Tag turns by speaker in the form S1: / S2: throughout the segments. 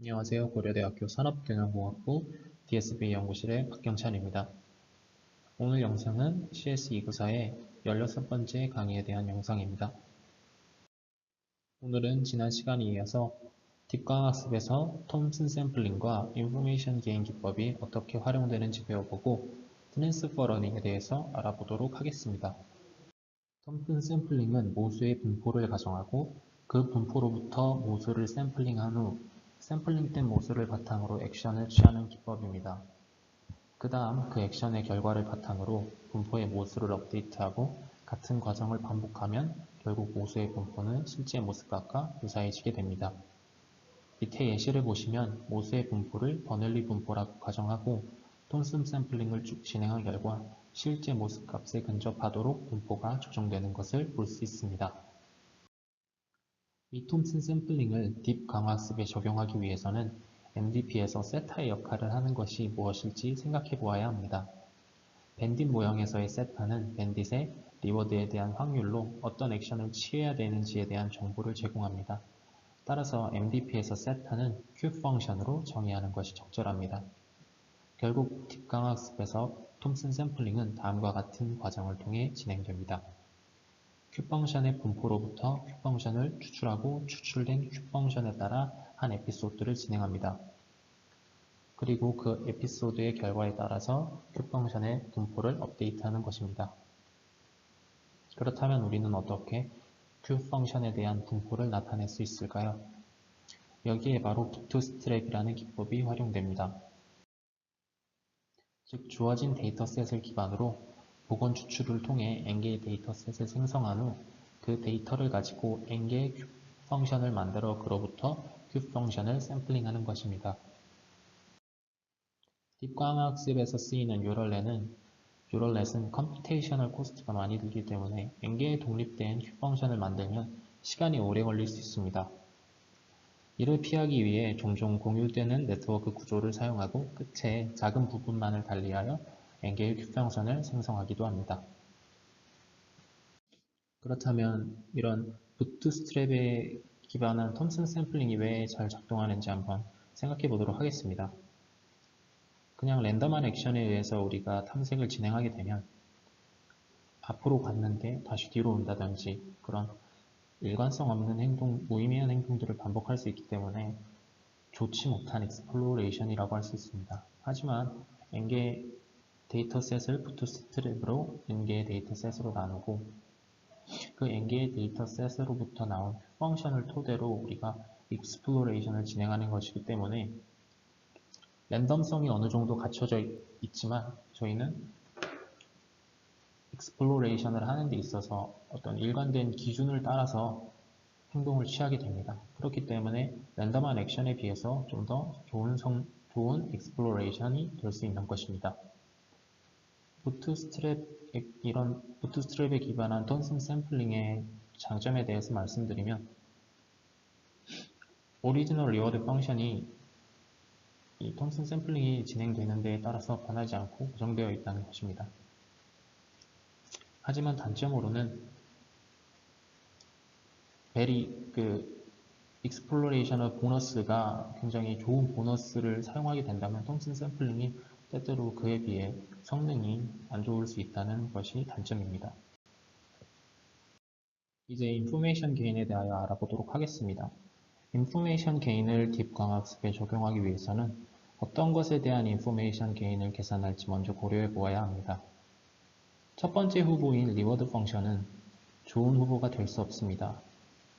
S1: 안녕하세요. 고려대학교 산업경영공학부 DSB 연구실의 박경찬입니다. 오늘 영상은 CS294의 16번째 강의에 대한 영상입니다. 오늘은 지난 시간에 이어서 딥과학습에서 톰슨 샘플링과 인포메이션 게인 기법이 어떻게 활용되는지 배워보고 트랜스퍼 러닝에 대해서 알아보도록 하겠습니다. 톰슨 샘플링은 모수의 분포를 가정하고 그 분포로부터 모수를 샘플링한 후 샘플링된 모수를 바탕으로 액션을 취하는 기법입니다. 그 다음 그 액션의 결과를 바탕으로 분포의 모수를 업데이트하고 같은 과정을 반복하면 결국 모수의 분포는 실제 모습과 유사해지게 됩니다. 밑에 예시를 보시면 모수의 분포를 버널리 분포라고 가정하고 톰슨 샘플링을 쭉 진행한 결과 실제 모습 값에 근접하도록 분포가 조정되는 것을 볼 수 있습니다. 이 톰슨 샘플링을 딥 강화학습에 적용하기 위해서는 MDP에서 세타의 역할을 하는 것이 무엇일지 생각해 보아야 합니다. 밴딧 모형에서의 세타는 밴딧의 리워드에 대한 확률로 어떤 액션을 취해야 되는지에 대한 정보를 제공합니다. 따라서 MDP에서 세타는 Q 펑션으로 정의하는 것이 적절합니다. 결국 딥 강화학습에서 톰슨 샘플링은 다음과 같은 과정을 통해 진행됩니다. Q펑션의 분포로부터 Q펑션을 추출하고 추출된 Q펑션에 따라 한 에피소드를 진행합니다. 그리고 그 에피소드의 결과에 따라서 Q펑션의 분포를 업데이트하는 것입니다. 그렇다면 우리는 어떻게 Q펑션에 대한 분포를 나타낼 수 있을까요? 여기에 바로 부트스트랩이라는 기법이 활용됩니다. 즉 주어진 데이터셋을 기반으로 복원 추출을 통해 n개의 데이터셋을 생성한 후 그 데이터를 가지고 n개의 Q 펑션을 만들어 그로부터 Q 펑션을 샘플링하는 것입니다. 딥과학습에서 쓰이는 유럴렛은 컴퓨테이셔널 코스트가 많이 들기 때문에 n개의 독립된 Q 펑션을 만들면 시간이 오래 걸릴 수 있습니다. 이를 피하기 위해 종종 공유되는 네트워크 구조를 사용하고 끝에 작은 부분만을 달리하여 n개의 Q 펑션을 생성하기도 합니다. 그렇다면 이런 부트스트랩에 기반한 톰슨 샘플링이 왜 잘 작동하는지 한번 생각해 보도록 하겠습니다. 그냥 랜덤한 액션에 의해서 우리가 탐색을 진행하게 되면 앞으로 갔는데 다시 뒤로 온다든지 그런 일관성 없는 행동, 무의미한 행동들을 반복할 수 있기 때문에 좋지 못한 익스플로레이션이라고 할 수 있습니다. 하지만 n개의 데이터셋을 부트스트랩으로 n개의 데이터셋으로 나누고 그 n개의 데이터셋으로부터 나온 펑션을 토대로 우리가 익스플로레이션을 진행하는 것이기 때문에 랜덤성이 어느 정도 갖춰져 있지만 저희는 익스플로레이션을 하는 데 있어서 어떤 일관된 기준을 따라서 행동을 취하게 됩니다. 그렇기 때문에 랜덤한 액션에 비해서 좀 더 좋은 익스플로레이션이 될 수 있는 것입니다. 이런 부트스트랩에 기반한 톰슨 샘플링의 장점에 대해서 말씀드리면 오리지널 리워드 펑션이 이 톰슨 샘플링이 진행되는 데에 따라서 변하지 않고 고정되어 있다는 것입니다. 하지만 단점으로는 익스플로레이션의 보너스가 굉장히 좋은 보너스를 사용하게 된다면 톰슨 샘플링이 때때로 그에 비해 성능이 안 좋을 수 있다는 것이 단점입니다. 이제 인포메이션 게인에 대하여 알아보도록 하겠습니다. 인포메이션 게인을 딥과학습에 적용하기 위해서는 어떤 것에 대한 인포메이션 게인을 계산할지 먼저 고려해 보아야 합니다. 첫 번째 후보인 리워드 펑션은 좋은 후보가 될 수 없습니다.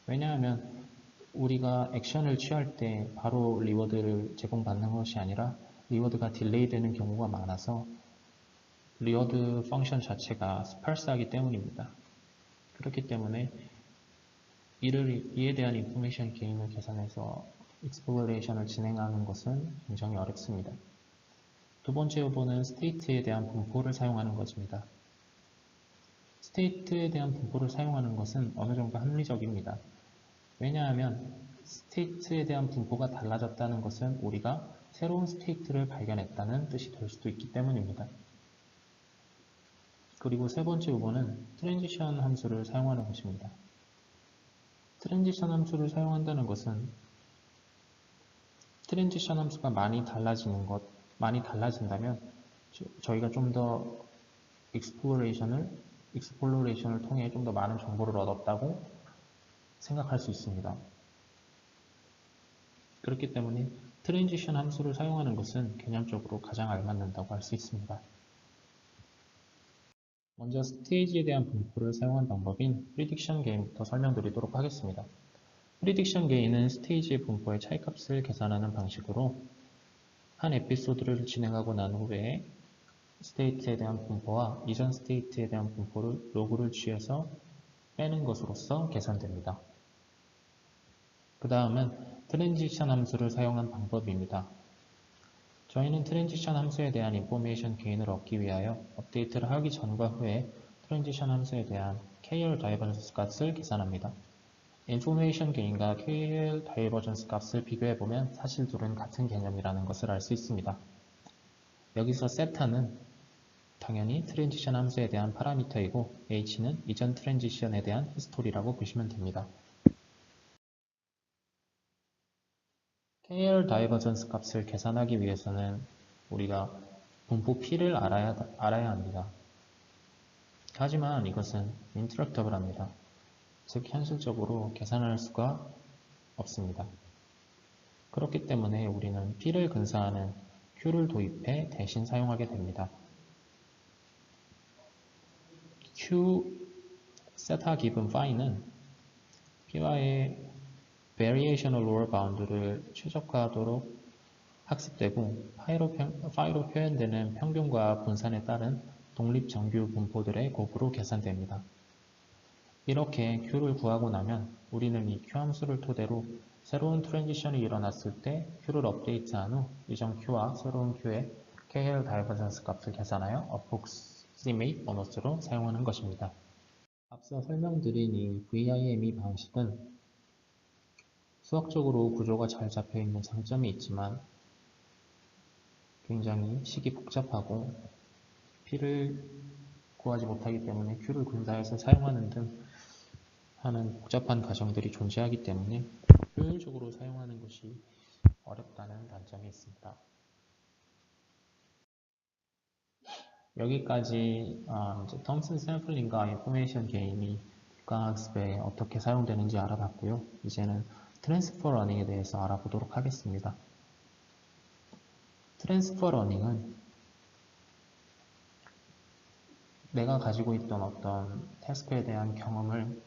S1: 왜냐하면 우리가 액션을 취할 때 바로 리워드를 제공받는 것이 아니라 리워드가 딜레이 되는 경우가 많아서 리워드 펑션 자체가 스팔스하기 때문입니다. 그렇기 때문에 이에 대한 인포메이션 게인을 계산해서 익스플로레이션을 진행하는 것은 굉장히 어렵습니다. 두 번째 후보는 스테이트에 대한 분포를 사용하는 것입니다. 스테이트에 대한 분포를 사용하는 것은 어느 정도 합리적입니다. 왜냐하면 스테이트에 대한 분포가 달라졌다는 것은 우리가 새로운 스테이트를 발견했다는 뜻이 될 수도 있기 때문입니다. 그리고 세 번째 후보는 트랜지션 함수를 사용하는 것입니다. 트랜지션 함수를 사용한다는 것은 트랜지션 함수가 많이 달라진다면 저희가 좀 더 익스플로레이션을 통해 좀 더 많은 정보를 얻었다고 생각할 수 있습니다. 그렇기 때문에 트랜지션 함수를 사용하는 것은 개념적으로 가장 알맞는다고 할 수 있습니다. 먼저 스테이지에 대한 분포를 사용한 방법인 프리딕션 게인부터 설명드리도록 하겠습니다. 프리딕션 게인은 스테이지의 분포의 차이값을 계산하는 방식으로 한 에피소드를 진행하고 난 후에 스테이트에 대한 분포와 이전 스테이트에 대한 분포를 로그를 취해서 빼는 것으로서 계산됩니다. 그 다음은 트랜지션 함수를 사용한 방법입니다. 저희는 트랜지션 함수에 대한 인포메이션 게인을 얻기 위하여 업데이트를 하기 전과 후에 트랜지션 함수에 대한 KL 다이버전스 값을 계산합니다. 인포메이션 게인과 KL 다이버전스 값을 비교해보면 사실 둘은 같은 개념이라는 것을 알 수 있습니다. 여기서 세타는 당연히 트랜지션 함수에 대한 파라미터이고 h는 이전 트랜지션에 대한 히스토리라고 보시면 됩니다. KL 다이버전스 값을 계산하기 위해서는 우리가 분포 P를 알아야 합니다. 하지만 이것은 인트랙터블합니다. 즉 현실적으로 계산할 수가 없습니다. 그렇기 때문에 우리는 P를 근사하는 Q를 도입해 대신 사용하게 됩니다. Q 세타 기분 phi는 P와의 variational lower bound를 최적화하도록 학습되고 phi로 표현되는 평균과 분산에 따른 독립정규 분포들의 곱으로 계산됩니다. 이렇게 Q를 구하고 나면 우리는 이 Q 함수를 토대로 새로운 트랜지션이 일어났을 때 Q를 업데이트한 후 이전 Q와 새로운 Q의 KL 다이버전스 값을 계산하여 approximate 보너스로 사용하는 것입니다. 앞서 설명드린 이 VIME 방식은 수학적으로 구조가 잘 잡혀있는 장점이 있지만 굉장히 식이 복잡하고 P를 구하지 못하기 때문에 Q를 분사해서 사용하는 등 하는 복잡한 과정들이 존재하기 때문에 효율적으로 사용하는 것이 어렵다는 단점이 있습니다. 여기까지 이제 톰슨 샘플링과 인포메이션 게인이 뒷과학습에 어떻게 사용되는지 알아봤고요. 이제는 트랜스퍼 러닝에 대해서 알아보도록 하겠습니다. 트랜스퍼 러닝은 내가 가지고 있던 어떤 태스크에 대한 경험을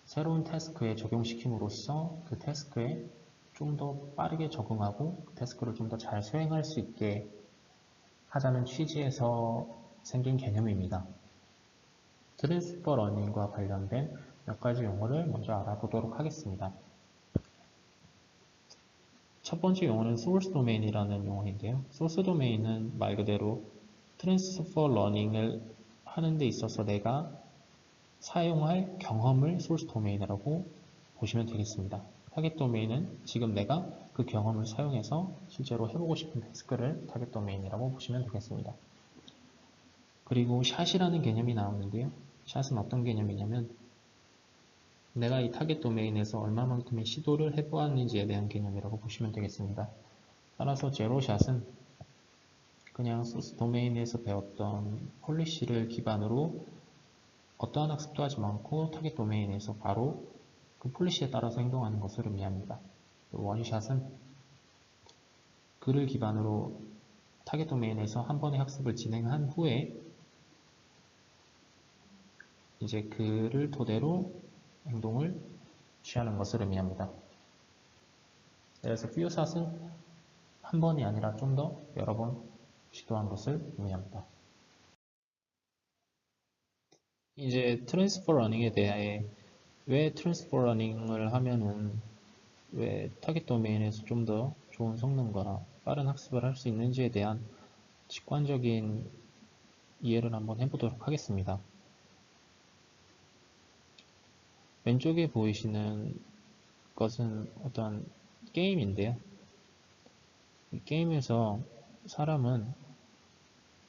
S1: 새로운 태스크에 적용시킴으로써 그 태스크에 좀 더 빠르게 적응하고 그 태스크를 좀 더 잘 수행할 수 있게 하자는 취지에서 생긴 개념입니다. 트랜스퍼 러닝과 관련된 몇 가지 용어를 먼저 알아보도록 하겠습니다. 첫 번째 용어는 소스 도메인이라는 용어인데요. 소스 도메인은 말 그대로 트랜스퍼 러닝을 하는 데 있어서 내가 사용할 경험을 소스 도메인이라고 보시면 되겠습니다. 타겟 도메인은 지금 내가 그 경험을 사용해서 실제로 해보고 싶은 태스크를 타겟 도메인이라고 보시면 되겠습니다. 그리고 샷이라는 개념이 나오는데요. 샷은 어떤 개념이냐면 내가 이 타겟 도메인에서 얼마만큼의 시도를 해보았는지에 대한 개념이라고 보시면 되겠습니다. 따라서 제로샷은 그냥 소스 도메인에서 배웠던 폴리시를 기반으로 어떠한 학습도 하지 않고 타겟 도메인에서 바로 그 폴리시에 따라서 행동하는 것을 의미합니다. 원샷은 그를 기반으로 타겟 도메인에서 한 번의 학습을 진행한 후에 이제 그를 토대로 행동을 취하는 것을 의미합니다. 그래서 퓨샷은 한 번이 아니라 좀 더 여러 번 시도한 것을 의미합니다. 이제 트랜스퍼 러닝에 대해 왜 트랜스퍼 러닝을 하면은 왜 타겟 도메인에서 좀 더 좋은 성능과 빠른 학습을 할 수 있는지에 대한 직관적인 이해를 한번 해보도록 하겠습니다. 왼쪽에 보이시는 것은 어떤 게임인데요. 이 게임에서 사람은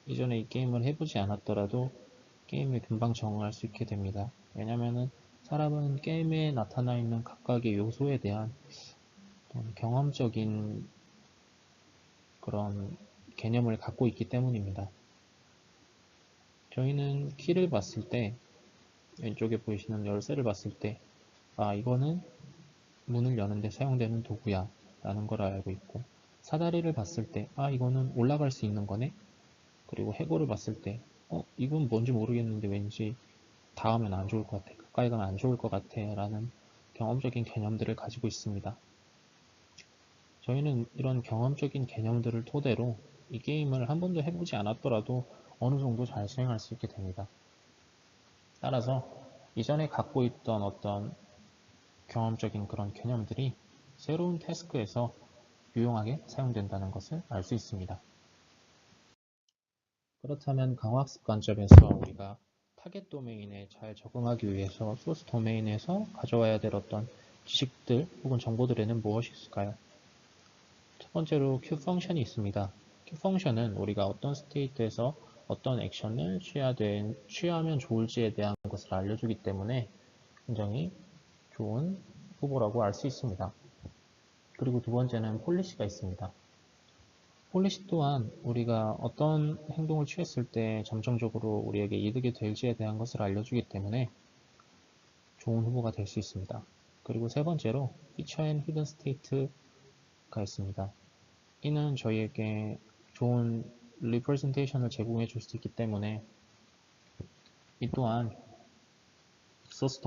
S1: 이전에 이 게임을 해보지 않았더라도 게임에 금방 적응할 수 있게 됩니다. 왜냐면은 사람은 게임에 나타나 있는 각각의 요소에 대한 경험적인 그런 개념을 갖고 있기 때문입니다. 저희는 키를 봤을 때, 왼쪽에 보이시는 열쇠를 봤을 때, 아, 이거는 문을 여는데 사용되는 도구야 라는 걸 알고 있고, 사다리를 봤을 때, 아, 이거는 올라갈 수 있는 거네. 그리고 해골을 봤을 때, 이건 뭔지 모르겠는데 왠지 닿으면 안 좋을 것 같아, 가까이 가면 안 좋을 것 같아 라는 경험적인 개념들을 가지고 있습니다. 저희는 이런 경험적인 개념들을 토대로 이 게임을 한 번도 해보지 않았더라도 어느 정도 잘 수행할 수 있게 됩니다. 따라서 이전에 갖고 있던 어떤 경험적인 그런 개념들이 새로운 태스크에서 유용하게 사용된다는 것을 알 수 있습니다. 그렇다면 강화학습 관점에서 우리가 타겟 도메인에 잘 적응하기 위해서 소스 도메인에서 가져와야 될 어떤 지식들 혹은 정보들에는 무엇이 있을까요? 첫 번째로 Q 펑션이 있습니다. Q 펑션은 우리가 어떤 스테이트에서 어떤 액션을 취하면 좋을지에 대한 것을 알려주기 때문에 굉장히 좋은 후보라고 알 수 있습니다. 그리고 두 번째는 폴리시가 있습니다. 폴리시 또한 우리가 어떤 행동을 취했을 때 점정적으로 우리에게 이득이 될지에 대한 것을 알려주기 때문에 좋은 후보가 될 수 있습니다. 그리고 세 번째로 Feature and Hidden State가 있습니다. 이는 저희에게 좋은 리프레젠테이션을 제공해 줄 수 있기 때문에 이 또한 소스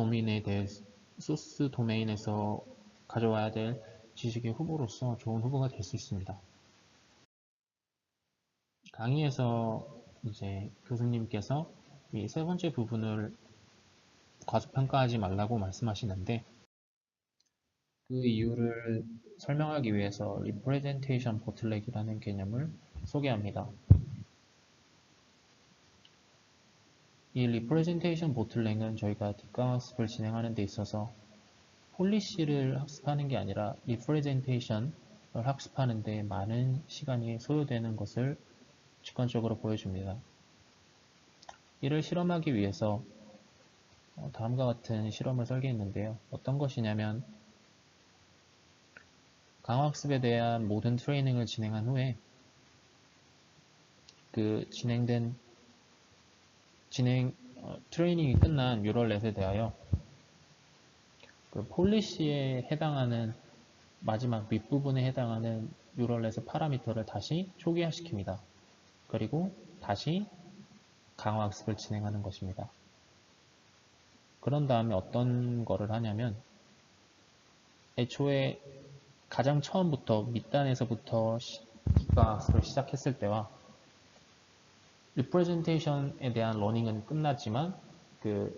S1: 도메인에서 가져와야 될 지식의 후보로서 좋은 후보가 될 수 있습니다. 강의에서 이제 교수님께서 이 세 번째 부분을 과소평가하지 말라고 말씀하시는데 그 이유를 설명하기 위해서 리프레젠테이션 보틀렉이라는 개념을 소개합니다. 이 리프레젠테이션 보틀렉은 저희가 뒷강학습을 진행하는 데 있어서 폴리시를 학습하는 게 아니라 리프레젠테이션을 학습하는 데 많은 시간이 소요되는 것을 직관적으로 보여줍니다. 이를 실험하기 위해서 다음과 같은 실험을 설계했는데요. 어떤 것이냐면 강화학습에 대한 모든 트레이닝을 진행한 후에 그 트레이닝이 끝난 뉴럴넷에 대하여 그 폴리시에 해당하는 마지막 윗부분에 해당하는 뉴럴넷의 파라미터를 다시 초기화시킵니다. 그리고 다시 강화학습을 진행하는 것입니다. 그런 다음에 어떤 거를 하냐면 애초에 가장 처음부터 밑단에서부터 강화학습을 시작했을 때와 리프레젠테이션에 대한 러닝은 끝났지만 그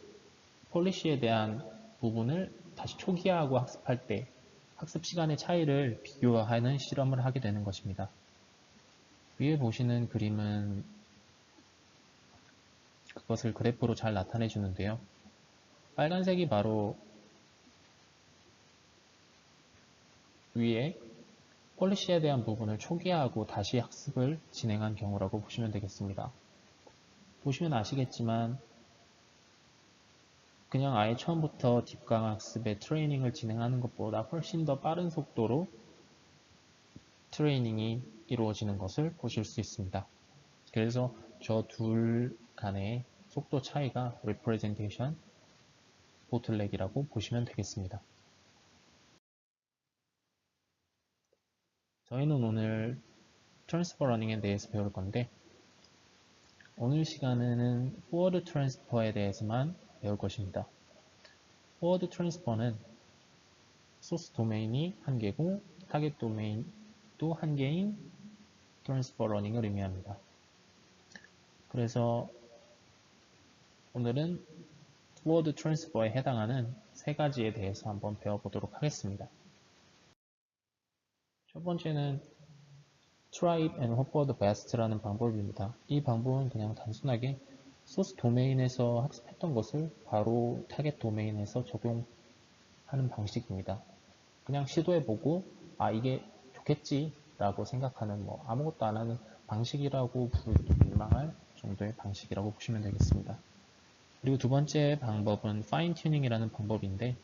S1: 폴리시에 대한 부분을 다시 초기화하고 학습할 때 학습 시간의 차이를 비교하는 실험을 하게 되는 것입니다. 위에 보시는 그림은 그것을 그래프로 잘 나타내 주는데요. 빨간색이 바로 위에 폴리시에 대한 부분을 초기화하고 다시 학습을 진행한 경우라고 보시면 되겠습니다. 보시면 아시겠지만 그냥 아예 처음부터 딥강학습의 트레이닝을 진행하는 것보다 훨씬 더 빠른 속도로 트레이닝이 이루어지는 것을 보실 수 있습니다. 그래서 저 둘 간의 속도 차이가 representation 보틀렉이라고 보시면 되겠습니다. 저희는 오늘 트랜스퍼 러닝에 대해서 배울 건데 오늘 시간에는 포워드 트랜스퍼에 대해서만 배울 것입니다. 포워드 트랜스퍼는 소스 도메인이 한 개고 타겟 도메인도 한 개인 트랜스퍼 러닝을 의미합니다. 그래서 오늘은 포워드 트랜스퍼에 해당하는 세 가지에 대해서 한번 배워보도록 하겠습니다. 첫 번째는 try it and hope for the best라는 방법입니다. 이 방법은 그냥 단순하게 소스 도메인에서 학습했던 것을 바로 타겟 도메인에서 적용하는 방식입니다. 그냥 시도해보고 아 이게 좋겠지 라고 생각하는 아무것도 안 하는 방식이라고 부르기도 민망할 정도의 방식이라고 보시면 되겠습니다. 그리고 두 번째 방법은 파인 튜닝이라는 방법인데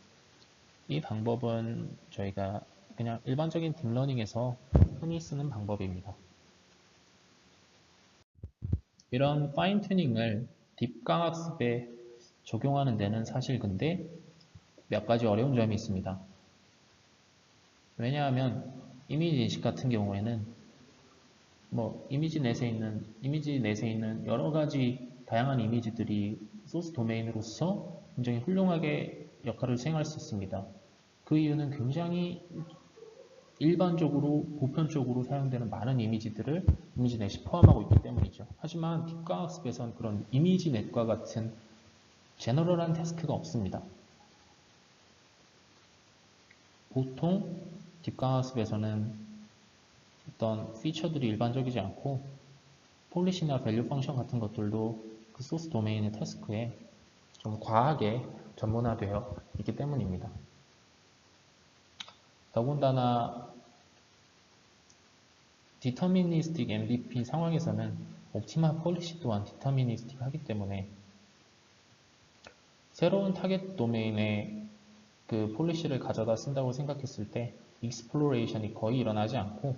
S1: 이 방법은 저희가 그냥 일반적인 딥러닝에서 흔히 쓰는 방법입니다. 이런 파인 튜닝을 딥과학습에 적용하는 데는 사실 근데 몇 가지 어려운 점이 있습니다. 왜냐하면 이미지 인식 같은 경우에는 이미지 넷에 있는 여러 가지 다양한 이미지들이 소스 도메인으로서 굉장히 훌륭하게 역할을 수행할 수 있습니다. 그 이유는 굉장히 일반적으로 보편적으로 사용되는 많은 이미지들을 이미지 넷이 포함하고 있기 때문이죠. 하지만 딥과학습에서는 그런 이미지 넷과 같은 제너럴한 태스크가 없습니다. 보통 딥과학습에서는 어떤 피처들이 일반적이지 않고 폴리시나 밸류 펑션 같은 것들도 그 소스 도메인의 태스크에 좀 과하게 전문화되어 있기 때문입니다. 더군다나 디터미니스틱 MDP 상황에서는 옵티마 폴리시 또한 디터미니스틱 하기 때문에 새로운 타겟 도메인에 그 폴리시를 가져다 쓴다고 생각했을 때 익스플로레이션이 거의 일어나지 않고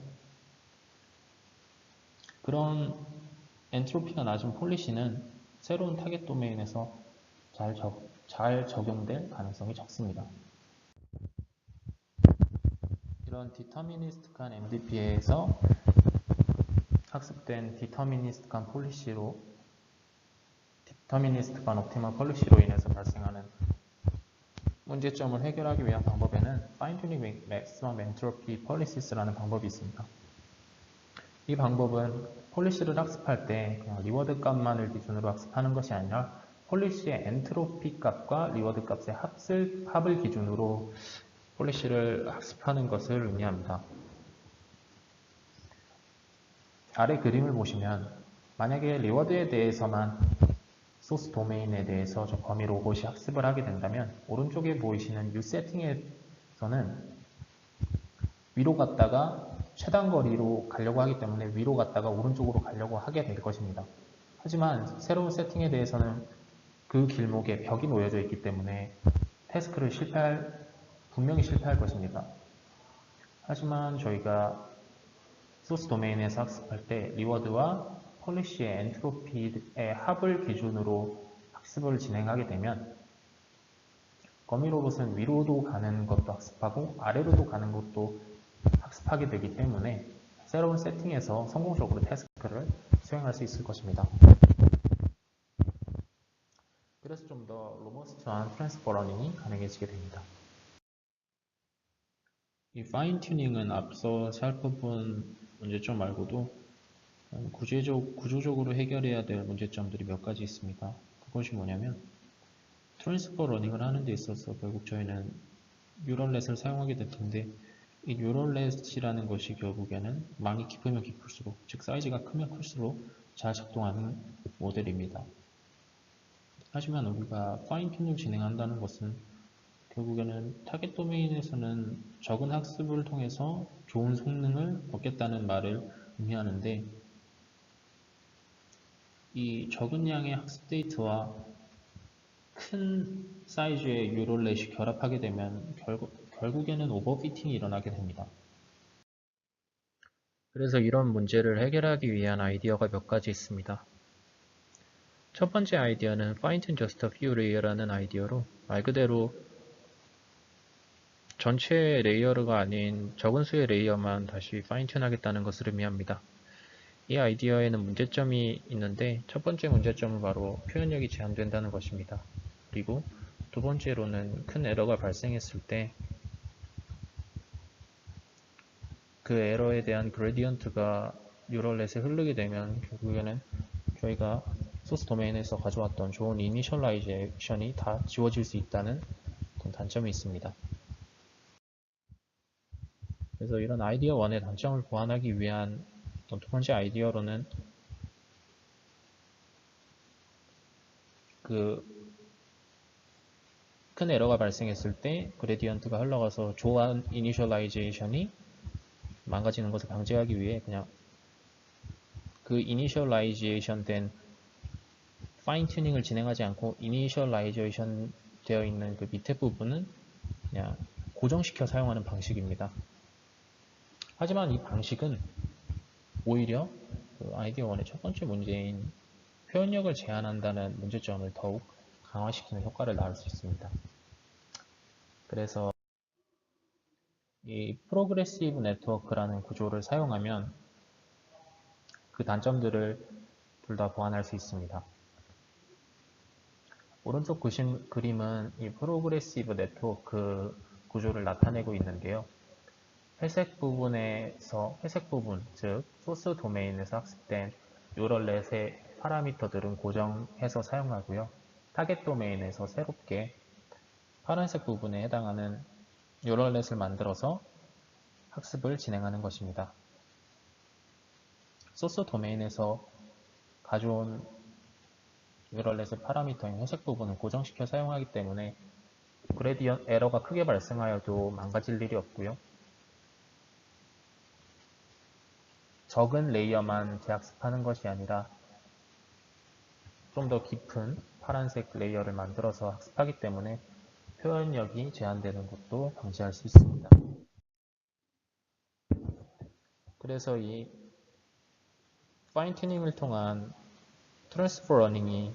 S1: 그런 엔트로피가 낮은 폴리시는 새로운 타겟 도메인에서 잘 적용될 가능성이 적습니다. 이런 디터미니스틱한 MDP에서 학습된 디터미니스틱한 옵티멀 폴리시로 인해서 발생하는 문제점을 해결하기 위한 방법에는 파인튜닝 맥시멈 엔트로피 폴리시스라는 방법이 있습니다. 이 방법은 폴리시를 학습할 때 그냥 리워드 값만을 기준으로 학습하는 것이 아니라 폴리시의 엔트로피 값과 리워드 값의 합을 기준으로 폴리시를 학습하는 것을 의미합니다. 아래 그림을 보시면 만약에 리워드에 대해서만 소스 도메인에 대해서 저 범위 로봇이 학습을 하게 된다면 오른쪽에 보이시는 이 세팅에서는 위로 갔다가 최단 거리로 가려고 하기 때문에 위로 갔다가 오른쪽으로 가려고 하게 될 것입니다. 하지만 새로운 세팅에 대해서는 그 길목에 벽이 놓여져 있기 때문에 태스크를 분명히 실패할 것입니다. 하지만 저희가 소스 도메인에서 학습할 때 리워드와 폴리시의 엔트로피의 합을 기준으로 학습을 진행하게 되면 거미 로봇은 위로도 가는 것도 학습하고 아래로도 가는 것도 학습하게 되기 때문에 새로운 세팅에서 성공적으로 태스크를 수행할 수 있을 것입니다. 그래서 좀 더 로버스트한 트랜스퍼 러닝이 가능해지게 됩니다. 이 파인 튜닝은 앞서 살펴본 문제점 말고도 구조적으로 해결해야 될 문제점들이 몇 가지 있습니다. 그것이 뭐냐면 트랜스퍼 러닝을 하는 데 있어서 결국 저희는 뉴럴넷을 사용하게 될 텐데 이 뉴럴넷이라는 것이 결국에는 망이 깊으면 깊을수록 즉 사이즈가 크면 클수록 잘 작동하는 모델입니다. 하지만 우리가 파인 튜닝을 진행한다는 것은 결국에는 타겟 도메인에서는 적은 학습을 통해서 좋은 성능을 얻겠다는 말을 의미하는데 이 적은 양의 학습 데이터와 큰 사이즈의 뉴럴넷이 결합하게 되면 결국에는 오버피팅이 일어나게 됩니다. 그래서 이런 문제를 해결하기 위한 아이디어가 몇 가지 있습니다. 첫 번째 아이디어는 Fine-tune just a few layer라는 아이디어로 말 그대로 전체 레이어가 아닌 적은 수의 레이어만 다시 파인튠 하겠다는 것을 의미합니다. 이 아이디어에는 문제점이 있는데 첫 번째 문제점은 바로 표현력이 제한된다는 것입니다. 그리고 두 번째로는 큰 에러가 발생했을 때 그 에러에 대한 그레디언트가 뉴럴넷에 흐르게 되면 결국에는 저희가 소스 도메인에서 가져왔던 좋은 이니셜라이제이션이 다 지워질 수 있다는 단점이 있습니다. 그래서 이런 아이디어 1의 단점을 보완하기 위한 두 번째 아이디어로는 큰 에러가 발생했을 때 그레디언트가 흘러가서 좋은 이니셜라이제이션이 망가지는 것을 방지하기 위해 그냥 그 이니셜라이제이션 된 파인 튜닝을 진행하지 않고 이니셜라이제이션 되어 있는 그 밑에 부분은 그냥 고정시켜 사용하는 방식입니다. 하지만 이 방식은 오히려 그 아이디어 1의 첫 번째 문제인 표현력을 제한한다는 문제점을 더욱 강화시키는 효과를 낳을 수 있습니다. 그래서 이 프로그레시브 네트워크라는 구조를 사용하면 그 단점들을 둘 다 보완할 수 있습니다. 오른쪽 그림은 이 프로그레시브 네트워크 구조를 나타내고 있는데요. 회색 부분, 즉 소스 도메인에서 학습된 뉴럴넷의 파라미터들은 고정해서 사용하고요. 타겟 도메인에서 새롭게 파란색 부분에 해당하는 뉴럴넷을 만들어서 학습을 진행하는 것입니다. 소스 도메인에서 가져온 뉴럴넷의 파라미터인 회색 부분을 고정시켜 사용하기 때문에 그레디언트 에러가 크게 발생하여도 망가질 일이 없고요. 적은 레이어만 재학습하는 것이 아니라 좀 더 깊은 파란색 레이어를 만들어서 학습하기 때문에 표현력이 제한되는 것도 방지할 수 있습니다. 그래서 이 파인 튜닝을 통한 트랜스퍼 러닝이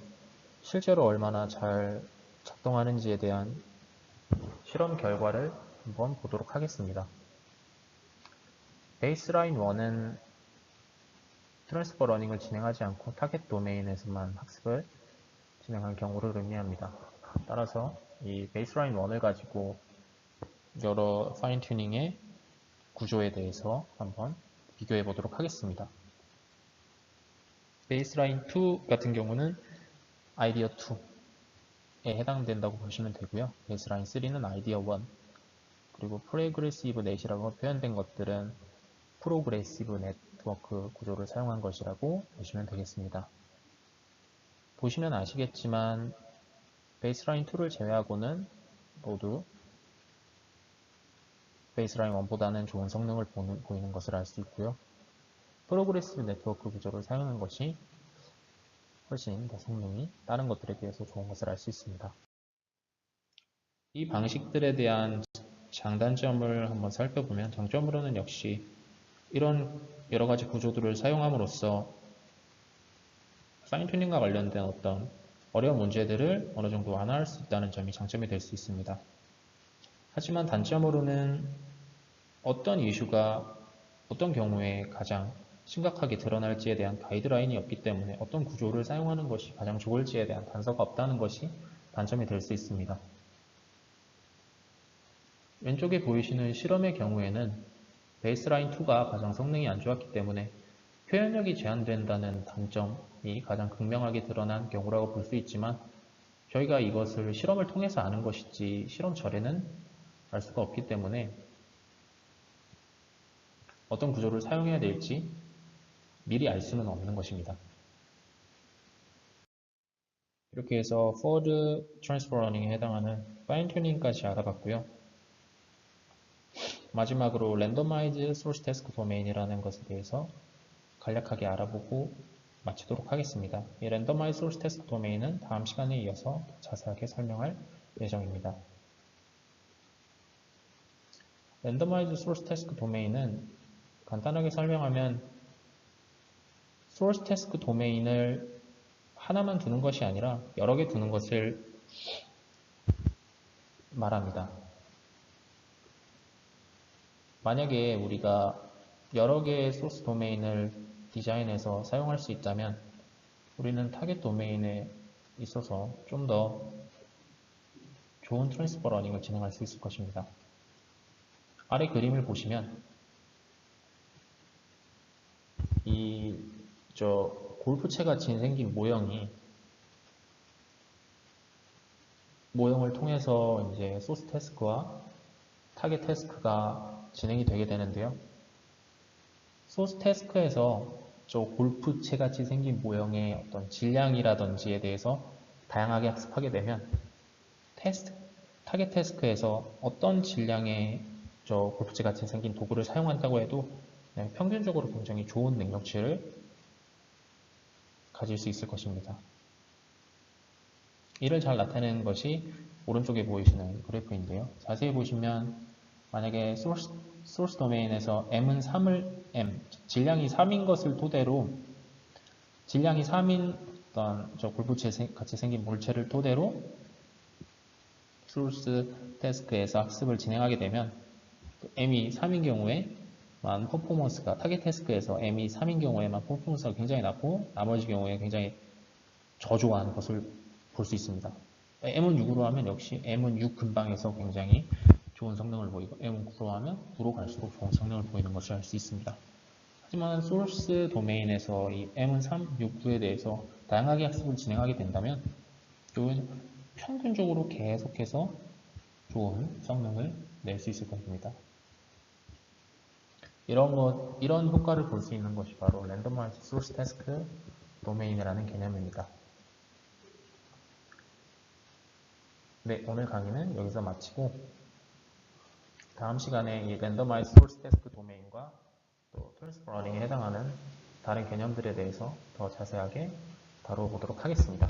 S1: 실제로 얼마나 잘 작동하는지에 대한 실험 결과를 한번 보도록 하겠습니다. 베이스라인 1은 트랜스퍼 러닝을 진행하지 않고 타겟 도메인에서만 학습을 진행한 경우를 의미합니다. 따라서 이 베이스라인 1을 가지고 여러 파인 튜닝의 구조에 대해서 한번 비교해 보도록 하겠습니다. 베이스라인 2 같은 경우는 아이디어 2에 해당된다고 보시면 되고요. 베이스라인 3는 아이디어 1, 그리고 프로그레시브 넷이라고 표현된 것들은 프로그레시브 네트워크 구조를 사용한 것이라고 보시면 되겠습니다. 보시면 아시겠지만 베이스라인 2를 제외하고는 모두 베이스라인 1보다는 좋은 성능을 보이는 것을 알 수 있고요. 프로그레시브 네트워크 구조를 사용한 것이 훨씬 더 성능이 다른 것들에 비해서 좋은 것을 알 수 있습니다. 이 방식들에 대한 장단점을 한번 살펴보면 장점으로는 역시 이런 여러 가지 구조들을 사용함으로써 파인 튜닝과 관련된 어떤 어려운 문제들을 어느 정도 완화할 수 있다는 점이 장점이 될 수 있습니다. 하지만 단점으로는 어떤 이슈가 어떤 경우에 가장 심각하게 드러날지에 대한 가이드라인이 없기 때문에 어떤 구조를 사용하는 것이 가장 좋을지에 대한 단서가 없다는 것이 단점이 될 수 있습니다. 왼쪽에 보이시는 실험의 경우에는 베이스라인 2가 가장 성능이 안 좋았기 때문에 표현력이 제한된다는 단점이 가장 극명하게 드러난 경우라고 볼 수 있지만 저희가 이것을 실험을 통해서 아는 것이지 실험 전에는 알 수가 없기 때문에 어떤 구조를 사용해야 될지 미리 알 수는 없는 것입니다. 이렇게 해서 Forward Transfer Running에 해당하는 파인 튜닝까지 알아봤고요. 마지막으로 Randomized Source Task Domain이라는 것에 대해서 간략하게 알아보고 마치도록 하겠습니다. 이 Randomized Source Task Domain은 다음 시간에 이어서 자세하게 설명할 예정입니다. Randomized Source Task Domain은 간단하게 설명하면 Source Task Domain을 하나만 두는 것이 아니라 여러 개 두는 것을 말합니다. 만약에 우리가 여러 개의 소스 도메인을 디자인해서 사용할 수 있다면 우리는 타겟 도메인에 있어서 좀 더 좋은 트랜스퍼 러닝을 진행할 수 있을 것입니다. 아래 그림을 보시면 골프채 같이 생긴 모형을 통해서 이제 소스 태스크와 타겟 태스크가 진행이 되게 되는데요. 소스 태스크에서 저 골프채 같이 생긴 모형의 어떤 질량이라든지에 대해서 다양하게 학습하게 되면 타겟 태스크에서 어떤 질량의 저 골프채 같이 생긴 도구를 사용한다고 해도 평균적으로 굉장히 좋은 능력치를 가질 수 있을 것입니다. 이를 잘 나타내는 것이 오른쪽에 보이시는 그래프인데요. 자세히 보시면 만약에 소스 도메인에서 질량이 3인 것을 토대로 질량이 3인 어떤 저 굴부체 같이 생긴 물체를 토대로 소스 태스크에서 학습을 진행하게 되면 M이 3인 경우에만 퍼포먼스가 타겟 태스크에서 M이 3인 경우에만 퍼포먼스가 굉장히 낮고 나머지 경우에 굉장히 저조한 것을 볼 수 있습니다. M은 6으로 하면 역시 M은 6 근방에서 굉장히 좋은 성능을 보이고 M은 9로 하면 9로 갈수록 좋은 성능을 보이는 것을 알 수 있습니다. 하지만 소스 도메인에서 이 M은 3, 6, 9에 대해서 다양하게 학습을 진행하게 된다면 평균적으로 계속해서 좋은 성능을 낼 수 있을 겁니다. 이런 효과를 볼 수 있는 것이 바로 랜덤와이즈 소스 태스크 도메인이라는 개념입니다. 네, 오늘 강의는 여기서 마치고 다음 시간에 이 랜덤와이즈 소스 태스크 도메인과 또 트랜스퍼 러닝에 해당하는 다른 개념들에 대해서 더 자세하게 다뤄보도록 하겠습니다.